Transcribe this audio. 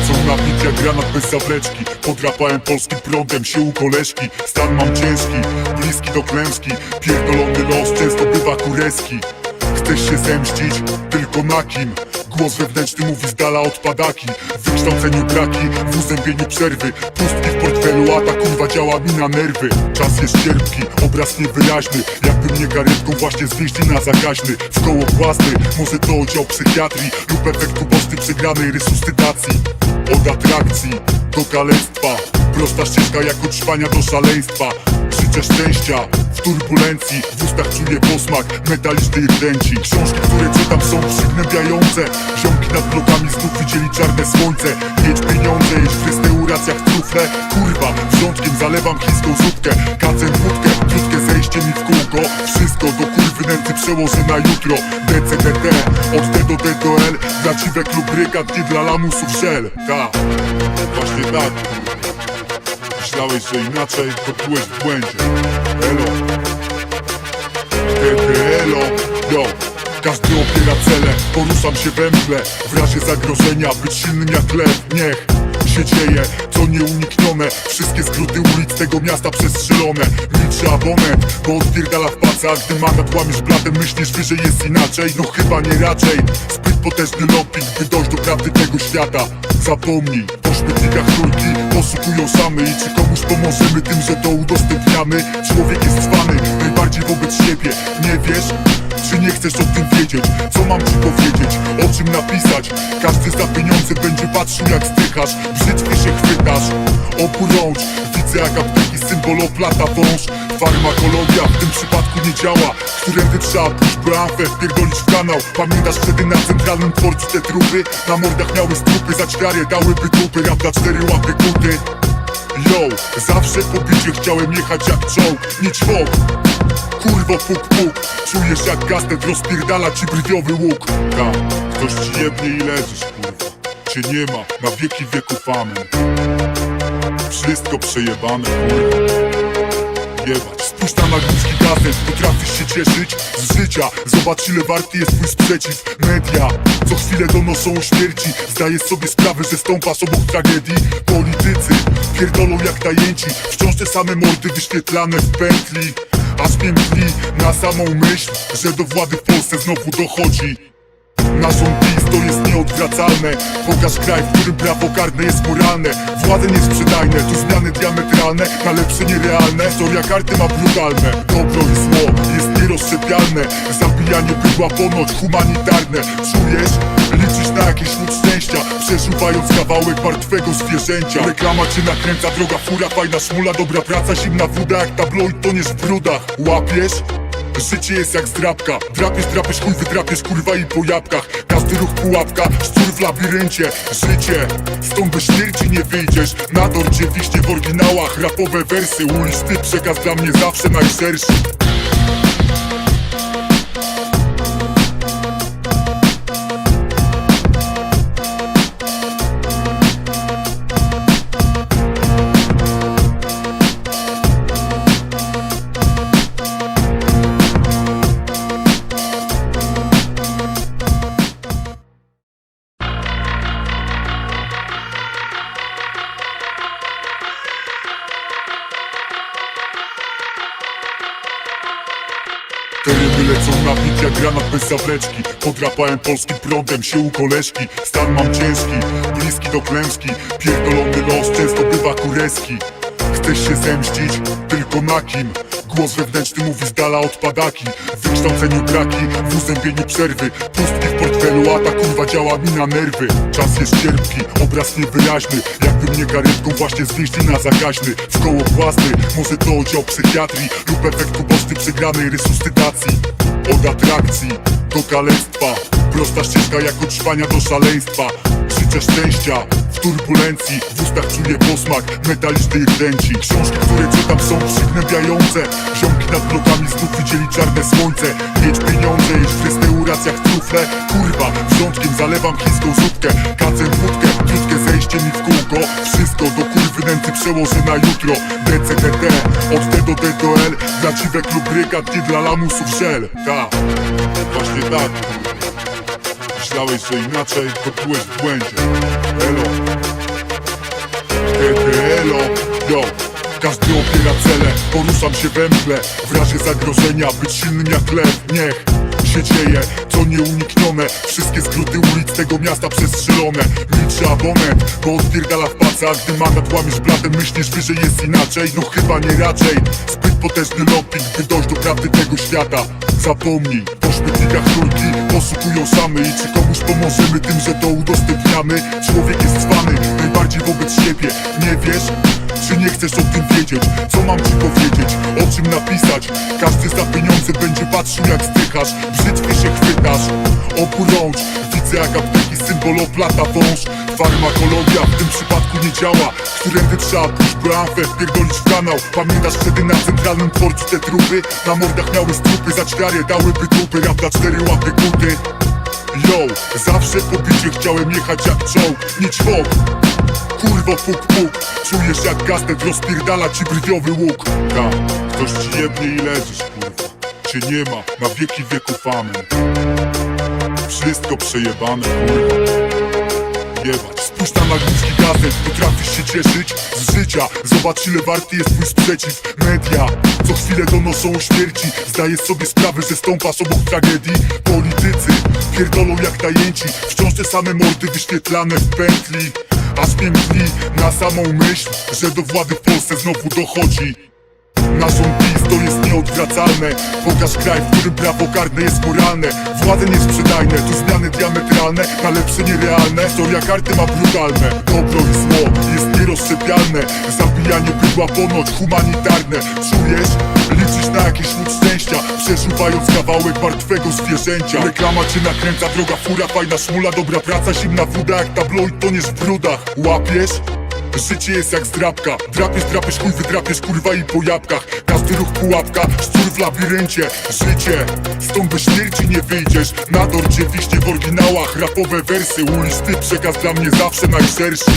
lecą na bit jak granat bez zawleczki. Podrapałem polskim prądem się u koleżki. Stan mam ciężki, bliski do klęski. Pierdolony los często bywa kureski. Chcesz się zemścić? Tylko na kim? Głos wewnętrzny mówi z dala od padaki. W wykształceniu braki, w uzębieniu przerwy. Pustki w portfelu, a ta kurwa działa mi na nerwy. Czas jest cierpki, obraz niewyraźny. Jakby mnie karetką właśnie zwieźli na zakaźny. W koło płasty, może to oddział psychiatrii lub efekt uboczny przegranej resuscytacji. Od atrakcji do kalectwa, prosta ścieżka jak od trwania do szaleństwa. Życzę szczęścia w turbulencji, w ustach czuję posmak metalicznej rdęci. Książki, które czytam są przygnębiające. Ziomki nad blokami znów widzieli czarne słońce. Mieć pieniądze, jeść w restauracjach trufle. Kurwa, wrzątkiem zalewam chińską zupkę. Kacem wódkę, krótkie zejście mi w kółko. Wszystko do kurwy nędzy przełożę na jutro. DCDT, od D do D do L. Dla dziwek lub brygad, nie dla lamusów szel. Ta, właśnie tak. Myślałeś, że inaczej, to byłeś w błędzie. Elo, elo, yo. Każdy opiera cele, poruszam się we mgle. W razie zagrożenia, być silnym jak lew. Niech się dzieje, co nieuniknione. Wszystkie skróty ulic tego miasta przestrzelone. Milczy abonent, bo odpierdala w paca. A gdy mandat łamiesz blatem, myślisz, że jest inaczej. No chyba nie raczej. Zbyt potężny lobbying, by dojść do prawdy tego świata. Zapomnij, po śmietnikach trójki poszukują samy. I czy komuś pomożemy tym, że to udostępniamy? Człowiek jest cwany, najbardziej wobec siebie. Nie wiesz? Czy nie chcesz o tym wiedzieć? Co mam ci powiedzieć? O czym napisać? Każdy za pieniądze będzie patrzył jak zdychasz. Brzytwie się chwytasz, opór rącz. Widzę jak apteki, symbol oplata wąż. Farmakologia w tym przypadku nie działa. Którędy trzeba pójść, by amfę wpierdolić w kanał. Pamiętasz wtedy na centralnym dworcu te trupy? Na mordach miały strupy, za ćwiarę dałyby dupy. Rap na 4 łapy kuty. Yo, zawsze po bicie chciałem jechać jak czołg, nie ćwok. Kurwo puk puk, czujesz jak gastet rozpierdala ci brwiowy łuk. Ta, ktoś ci jebnie i leżysz, kurwa. Cię nie ma, na wieki wieków amen. Wszystko przejebane, kurwa. Jebać. Spójrz na nagłówki gazet, potrafisz się cieszyć z życia. Zobacz ile warty jest twój sprzeciw. Media co chwilę donoszą o śmierci. Zdajesz sobie sprawę, że stąpasz obok tragedii. Politycy pierdolą jak tajęci. Wciąż te same mordy wyświetlane w pętli. Aż mnie mdli na samą myśl, że do władzy w Polsce znowu dochodzi. Naszą PiS to jest nieodwracalne. Pokaż kraj, w którym prawo karne jest moralne. Władze niesprzedajne, tu zmiany diametralne. Na lepsze nierealne, historia karty ma brutalne. Dobro i zło jest nierozszczepialne. Zabijanie bydła ponoć humanitarne. Czujesz? Liczysz na jakiś łód szczęścia, przeżuwając kawałek martwego zwierzęcia. Reklama cię nakręca, droga fura, fajna szmula. Dobra praca, zimna woda, jak tabloid toniesz w brudach. Łapiesz? Życie jest jak zdrapka. Drapiesz, chuj wydrapiesz, kurwa i po jabłkach. Każdy ruch pułapka, szczur w labiryncie. Życie, stąd bez śmierci nie wyjdziesz. Na dorcie wiśnie w oryginałach, rapowe wersy. Ulisty przekaz dla mnie zawsze najszerszy. Te ryby lecą na bit jak granat bez zawleczki. Podrapałem polskim prądem się u koleżki. Stan mam ciężki, bliski do klęski. Pierdolony los często bywa kureski. Chcesz się zemścić? Tylko na kim? Głos wewnętrzny mówi z dala od padaki. W wykształceniu braki, w uzębieniu przerwy. Pustki w portfelu, a ta kurwa działa mi na nerwy. Czas jest cierpki, obraz niewyraźny. Jakby mnie karetką właśnie zwieźli na zakaźny. W koło płasty, może to oddział psychiatrii lub efekt uboczny przegranej resuscytacji. Od atrakcji do kalectwa, prosta ścieżka jak od trwania do szaleństwa. Życzę szczęścia w turbulencji, w ustach czuję posmak metalicznej rdęci. Książki, które czytam są przygnębiające. Ziomki nad blokami znów widzieli czarne słońce. Mieć pieniądze, jeść w restauracjach trufle. Kurwa, wrzątkiem zalewam chińską zupkę. Kacem wódkę, krótkie zejście mi w kółko. Wszystko do kurwy nędzy przełożę na jutro. DCDT, od D do D do L. Dla dziwek lub brygad, nie dla lamusów szel. Ta, właśnie tak. Myślałeś, że inaczej, to byłeś w błędzie. Elo. ETL-o, yo. Każdy opiera cele, poruszam się we mgle. W razie zagrożenia być silnym jak lew. Niech się dzieje, co nieuniknione. Wszystkie skróty ulic tego miasta przestrzelone. Milczy abonent, bo odpierdala w pacach. Gdy mandat łamiesz blatem, myślisz, że jest inaczej. No chyba nie raczej. Zbyt potężny lobbying, by dojść do prawdy tego świata. Zapomnij, po śmietnikach trójki poszukują samy. I czy komuś pomożemy tym, że to udostępniamy? Człowiek jest zwany, najbardziej wobec siebie. Nie wiesz? Czy nie chcesz o tym wiedzieć? Co mam ci powiedzieć? O czym napisać? Każdy za pieniądze będzie patrzył jak zdychasz. Brzytwy się chwytasz, opór rącz. Widzę jak apteki symbol oplata wąż. Farmakologia w tym przypadku nie działa. Którędy trzeba pójść, by amfę wpierdolić w kanał. Pamiętasz wtedy na centralnym dworcu te trupy? Na mordach miały strupy, za ćwiarę dałyby dupy. Rap na 4 łapy kuty. Yo, zawsze po bicie chciałem jechać jak czołg, nie ćwok. Kurwo puk puk, czujesz jak gastet rozpierdala ci brwiowy łuk. Ktoś ci jebnie i leżysz, kurwa. Cię nie ma, na wieki wieków amen. Wszystko przejebane, kurwa. Jebać. Spójrz na nagłówki gazet, potrafisz się cieszyć z życia. Zobacz ile warty jest twój sprzeciw. Media co chwilę donoszą o śmierci. Zdajesz sobie sprawę, że stąpasz obok tragedii. Politycy pierdolą jak tajęci. Wciąż te same mordy wyświetlane w pętli. Aż mnie mdli na samą myśl, że do władzy w Polsce znowu dochodzi. Naszą PiS to jest nieodwracalne. Pokaż kraj, w którym prawo karne jest moralne. Władze niesprzedajne, tu zmiany diametralne. Na lepsze nierealne, historia karty ma brutalne. Dobro i zło jest nierozszczepialne. Zabijanie bydła ponoć humanitarne. Czujesz? Liczysz na jakiś łód szczęścia, przeżuwając kawałek martwego zwierzęcia. Reklama cię nakręca, droga fura, fajna szmula. Dobra praca, zimna woda, jak tabloid toniesz w brudach. Łapiesz? Życie jest jak zdrabka. Drapiesz, chuj wydrapiesz, kurwa i po jabłkach. Każdy ruch pułapka, szczur w labiryncie. Życie, stąd bez śmierci nie wyjdziesz. Na dorcie wiśnie w oryginałach, rapowe wersy. Ulisty przekaz dla mnie zawsze najszerszy.